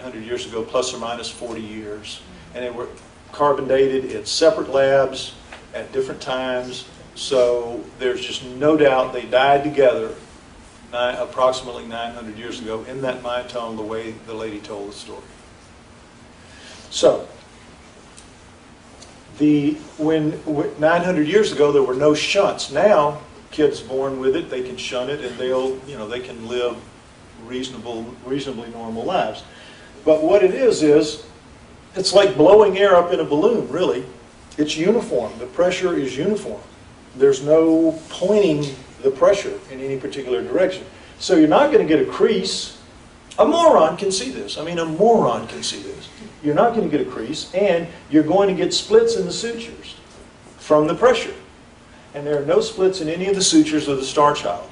900 years ago, plus or minus 40 years. And they were carbon dated at separate labs at different times. So there's just no doubt they died together approximately 900 years ago in that mine the way the lady told the story. So, when 900 years ago there were no shunts. Now, kids born with it, they can shunt it and they can live reasonably normal lives. But what it is it's like blowing air up in a balloon, really. It's uniform. The pressure is uniform. There's no pointing the pressure in any particular direction. So you're not going to get a crease. A moron can see this. I mean, a moron can see this. You're not going to get a crease, and you're going to get splits in the sutures from the pressure. And there are no splits in any of the sutures of the Star Child.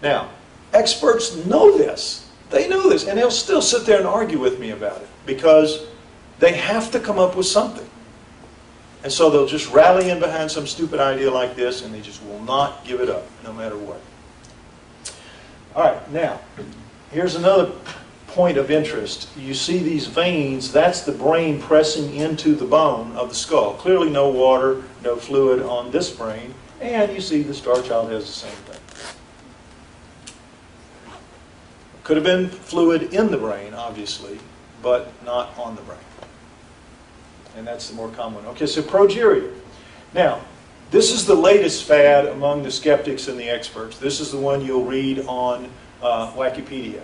Now, experts know this. They know this, and they'll still sit there and argue with me about it because they have to come up with something. And so they'll just rally in behind some stupid idea like this, and they just will not give it up, no matter what. All right, now, here's another point of interest. You see these veins, that's the brain pressing into the bone of the skull. Clearly no water, no fluid on this brain, and you see the Star Child has the same thing. Could have been fluid in the brain, obviously, but not on the brain. And that's the more common one. Okay, so progeria. Now, this is the latest fad among the skeptics and the experts. This is the one you'll read on Wikipedia.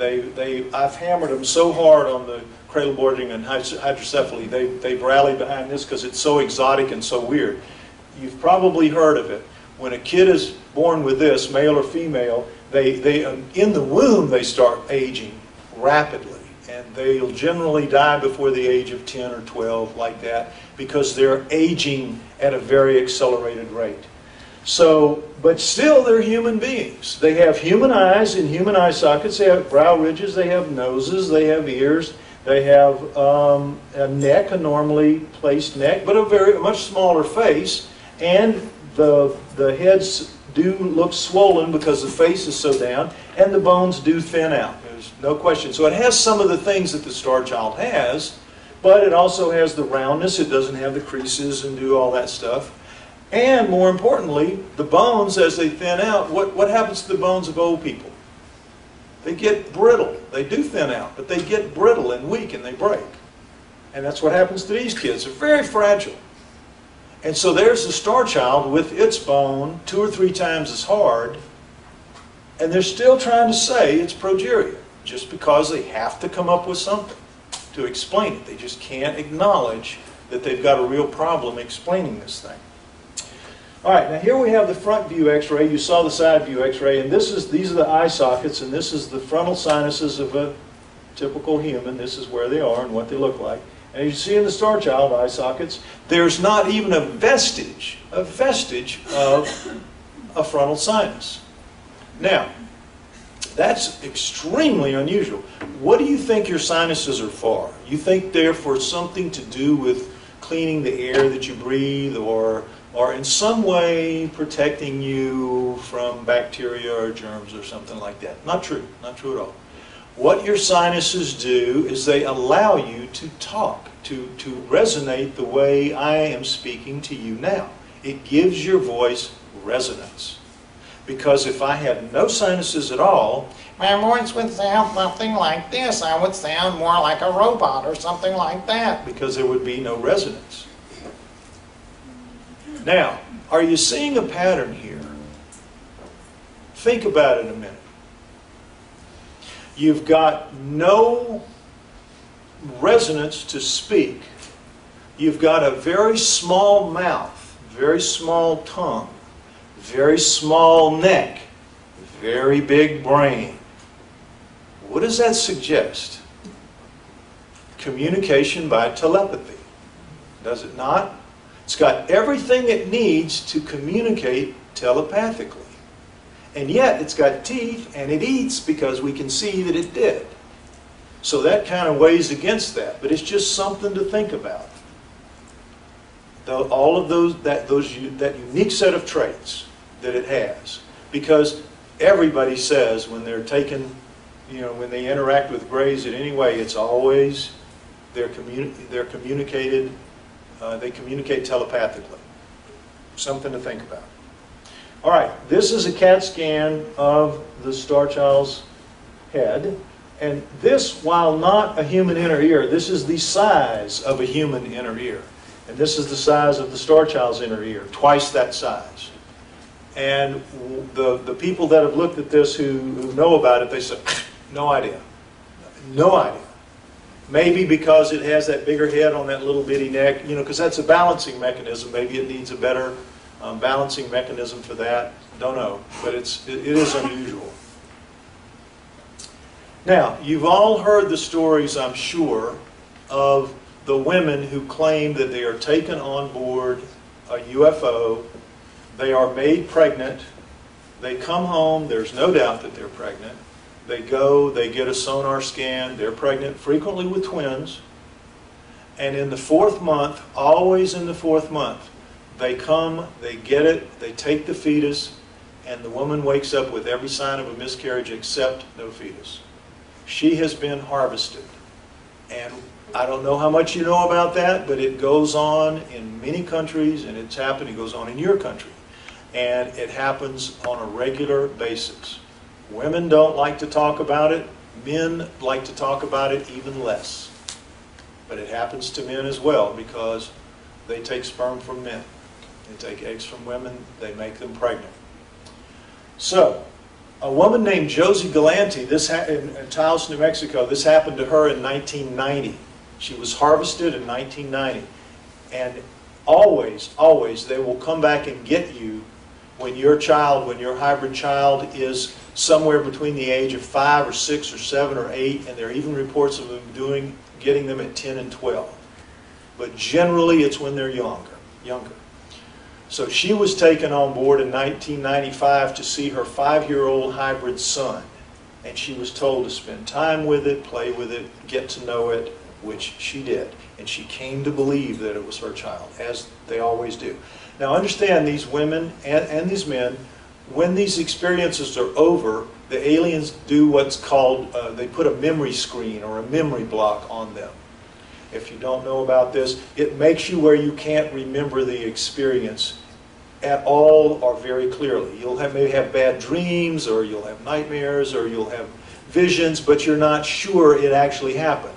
I've hammered them so hard on the cradle boarding and hydrocephaly. They've rallied behind this because it's so exotic and so weird. You've probably heard of it. When a kid is born with this, male or female, in the womb they start aging rapidly. And they'll generally die before the age of 10 or 12, like that, because they're aging at a very accelerated rate. So, but still they're human beings. They have human eyes in human eye sockets. They have brow ridges. They have noses. They have ears. They have a neck, a normally placed neck, but a much smaller face. And the heads do look swollen because the face is so down, and the bones do thin out. There's no question. So it has some of the things that the Star Child has, but it also has the roundness. It doesn't have the creases and do all that stuff. And more importantly, the bones, as they thin out, what happens to the bones of old people? They get brittle. They do thin out, but they get brittle and weak and they break. And that's what happens to these kids. They're very fragile. And so there's the Star Child with its bone 2 or 3 times as hard, and they're still trying to say it's progeria, just because they have to come up with something to explain it. They just can't acknowledge that they've got a real problem explaining this thing. All right, now here we have the front view x-ray. You saw the side view x-ray, and these are the eye sockets, and this is the frontal sinuses of a typical human. This is where they are and what they look like. And as you see in the Star Child eye sockets, there's not even a vestige of a frontal sinus. Now, that's extremely unusual. What do you think your sinuses are for? You think they're for something to do with cleaning the air that you breathe, or in some way protecting you from bacteria or germs or something like that? Not true. Not true at all. What your sinuses do is they allow you to talk, to resonate the way I am speaking to you now. It gives your voice resonance. Because if I had no sinuses at all, my voice would sound something like this. I would sound more like a robot or something like that, because there would be no resonance. Now, are you seeing a pattern here? Think about it a minute. You've got no resonance to speak. You've got a very small mouth, very small tongue, very small neck, very big brain. What does that suggest? Communication by telepathy. Does it not? It's got everything it needs to communicate telepathically. And yet it's got teeth and it eats because we can see that it did. So that kind of weighs against that, but it's just something to think about. All of that unique set of traits that it has. Because everybody says when they're taking you know, when they interact with grays in any way, it's always they communicate telepathically. Something to think about. All right, this is a CAT scan of the star child's head. And this, while not a human inner ear, this is the size of a human inner ear. And this is the size of the star child's inner ear, twice that size. And the people that have looked at this who know about it, they say, no idea. No idea. Maybe because it has that bigger head on that little bitty neck, you know, because that's a balancing mechanism. Maybe it needs a better balancing mechanism for that. Don't know. But it is unusual. Now, you've all heard the stories, I'm sure, of the women who claim that they are taken on board a UFO, they are made pregnant, they come home, there's no doubt that they're pregnant, they go, they get a sonar scan, they're pregnant, frequently with twins, and in the 4th month, always in the 4th month, they come, they get it, they take the fetus, and the woman wakes up with every sign of a miscarriage except no fetus. She has been harvested. And I don't know how much you know about that, but it goes on in many countries, and it's happened, it goes on in your country. And it happens on a regular basis. Women don't like to talk about it. Men like to talk about it even less. But it happens to men as well, because they take sperm from men. They take eggs from women, they make them pregnant. So, a woman named Josie Galante, in Taos, New Mexico, this happened to her in 1990. She was harvested in 1990. And always, always, they will come back and get you when your hybrid child is somewhere between the age of 5 or 6 or 7 or 8, and there are even reports of them getting them at 10 and 12. But generally, it's when they're younger. So she was taken on board in 1995 to see her 5-year-old hybrid son. And she was told to spend time with it, play with it, get to know it, which she did. And she came to believe that it was her child, as they always do. Now understand, these women and these men, when these experiences are over, the aliens do what's called, they put a memory screen or a memory block on them. If you don't know about this, it makes you where you can't remember the experience at all or very clearly. You'll maybe have bad dreams, or you'll have nightmares, or you'll have visions, but you're not sure it actually happened.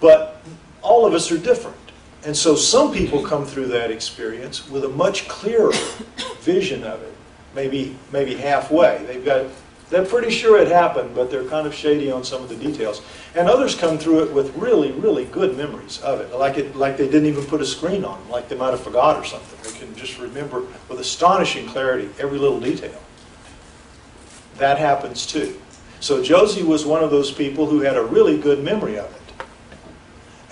But all of us are different. And so some people come through that experience with a much clearer vision of it, maybe halfway. They're pretty sure it happened, but they're kind of shady on some of the details. And others come through it with really, really good memories of it, like they didn't even put a screen on, like they might have forgot or something. They can just remember with astonishing clarity every little detail. That happens too. So Josie was one of those people who had a really good memory of it.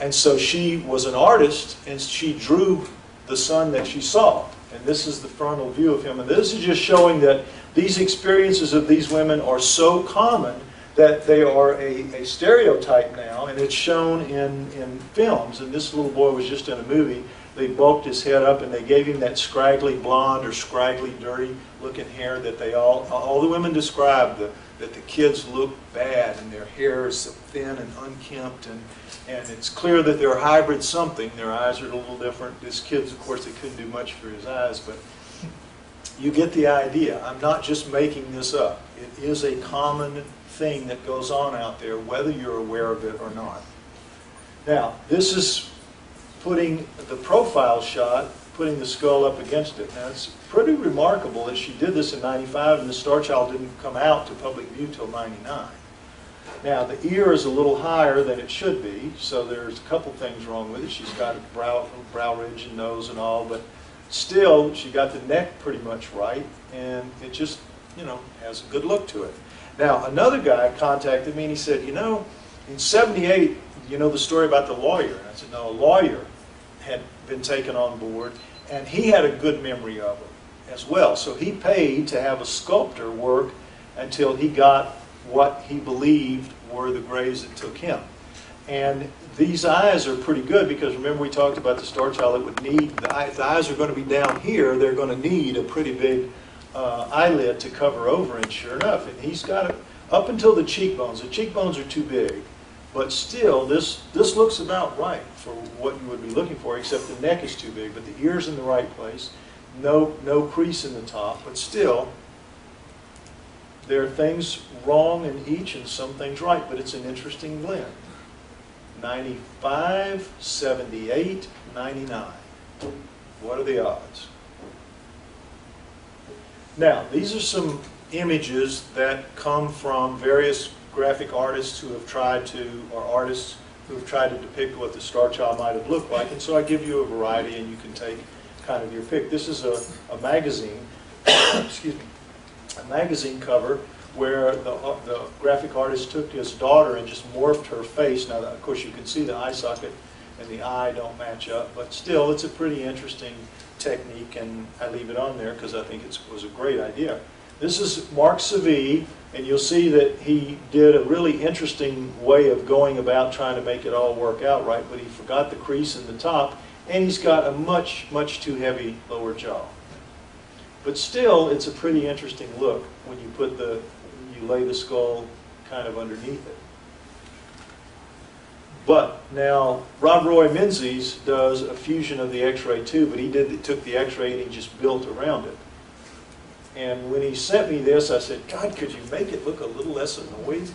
And so she was an artist, and she drew the son that she saw. And this is the frontal view of him. And this is just showing that these experiences of these women are so common that they are a stereotype now, and it's shown in films. And this little boy was just in a movie. They bulked his head up, and they gave him that scraggly blonde or scraggly dirty looking hair that all the women described, that the kids look bad, and their hair is so thin and unkempt, and it's clear that they're hybrid something. Their eyes are a little different. This kid's, of course, they couldn't do much for his eyes, but you get the idea. I'm not just making this up. It is a common thing that goes on out there, whether you're aware of it or not. Now, this is putting the profile shot, putting the skull up against it. Now, it's pretty remarkable that she did this in 95, and the Star Child didn't come out to public view till 99. Now, the ear is a little higher than it should be, so there's a couple things wrong with it. She's got a brow ridge and nose and all, but still, she got the neck pretty much right, and it just, has a good look to it. Now, another guy contacted me, and he said, in 78, the story about the lawyer? And I said, no, a lawyer had been taken on board, and he had a good memory of it as well. So he paid to have a sculptor work until he got what he believed were the grays that took him. And these eyes are pretty good, because remember we talked about the Star Child that would need, the eyes are going to be down here, they're going to need a pretty big eyelid to cover over, and sure enough, and he's got up until the cheekbones. The cheekbones are too big, but still, this looks about right for what you would be looking for, except the neck is too big, but the ear's in the right place. No crease in the top, but still, there are things wrong in each and some things right, but it's an interesting blend. 95, 78, 99. What are the odds? Now, these are some images that come from various graphic artists who have tried to, or artists who have tried to depict what the Star Child might have looked like, and so I give you a variety and you can take kind of your pick. This is a magazine, excuse me, a magazine cover where the graphic artist took his daughter and just morphed her face. Now, of course, you can see the eye socket and the eye don't match up, but still, it's a pretty interesting technique, and I leave it on there because I think it was a great idea. This is Marc Savy, and you'll see that he did a really interesting way of going about trying to make it all work out right, but he forgot the crease in the top, and he's got a much, much too heavy lower jaw. But still, it's a pretty interesting look when you put you lay the skull kind of underneath it. But now, Rob Roy Menzies does a fusion of the X-ray too, but he took the X-ray and he just built around it. And when he sent me this, I said, God, could you make it look a little less annoyed?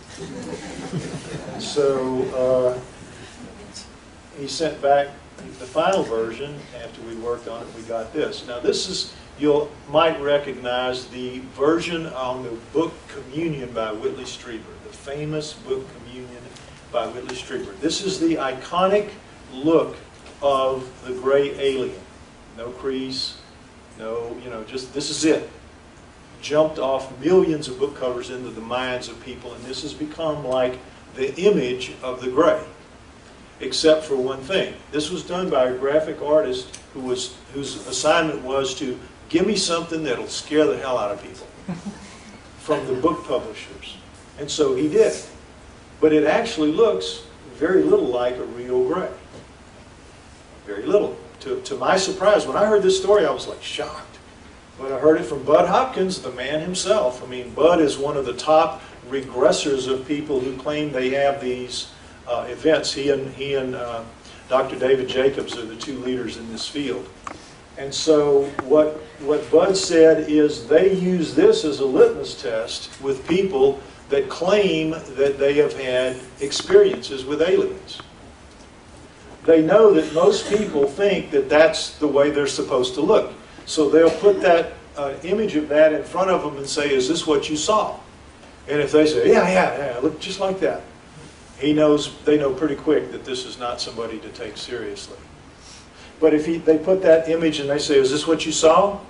So he sent back the final version. After we worked on it, we got this. Now this is, you might recognize the version on the book Communion by Whitley Strieber, the famous book Communion by Whitley Strieber. This is the iconic look of the gray alien. No crease, no, just this is it. Jumped off millions of book covers into the minds of people, and this has become like the image of the gray. Except for one thing. This was done by a graphic artist whose assignment was to give me something that'll scare the hell out of people from the book publishers. And so he did. But it actually looks very little like a real gray. Very little. To my surprise, when I heard this story, I was like shocked. But I heard it from Bud Hopkins, the man himself. I mean, Bud is one of the top regressors of people who claim they have these events. He and Dr. David Jacobs are the two leaders in this field. And so what Bud said is they use this as a litmus test with people that claim that they have had experiences with aliens. They know that most people think that that's the way they're supposed to look. So they'll put that image of that in front of them and say, is this what you saw? And if they say, yeah, look just like that, they know pretty quick that this is not somebody to take seriously. But if they put that image and they say, is this what you saw?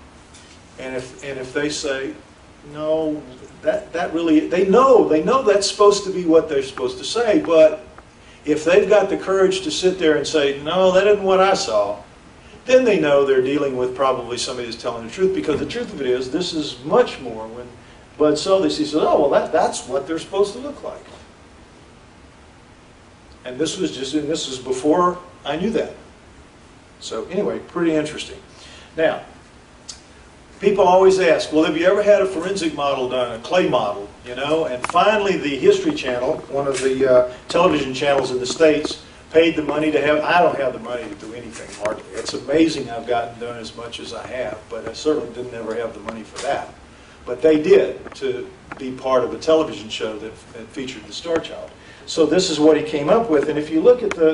And if they say, no, that really, they know that's supposed to be what they're supposed to say, but if they've got the courage to sit there and say, no, that isn't what I saw, then they know they're dealing with probably somebody who's telling the truth, because the truth of it is, this is much more. When Bud saw this, he said, oh, well, that's what they're supposed to look like. And this was before I knew that. So anyway, pretty interesting. Now, people always ask, well, have you ever had a forensic model done, a clay model, And finally, the History Channel, one of the television channels in the States, paid the money to have, I don't have the money to do anything, hardly. It's amazing I've gotten done as much as I have, but I certainly didn't ever have the money for that. But they did, to be part of a television show that featured the Star Child. So this is what he came up with, and if you look at the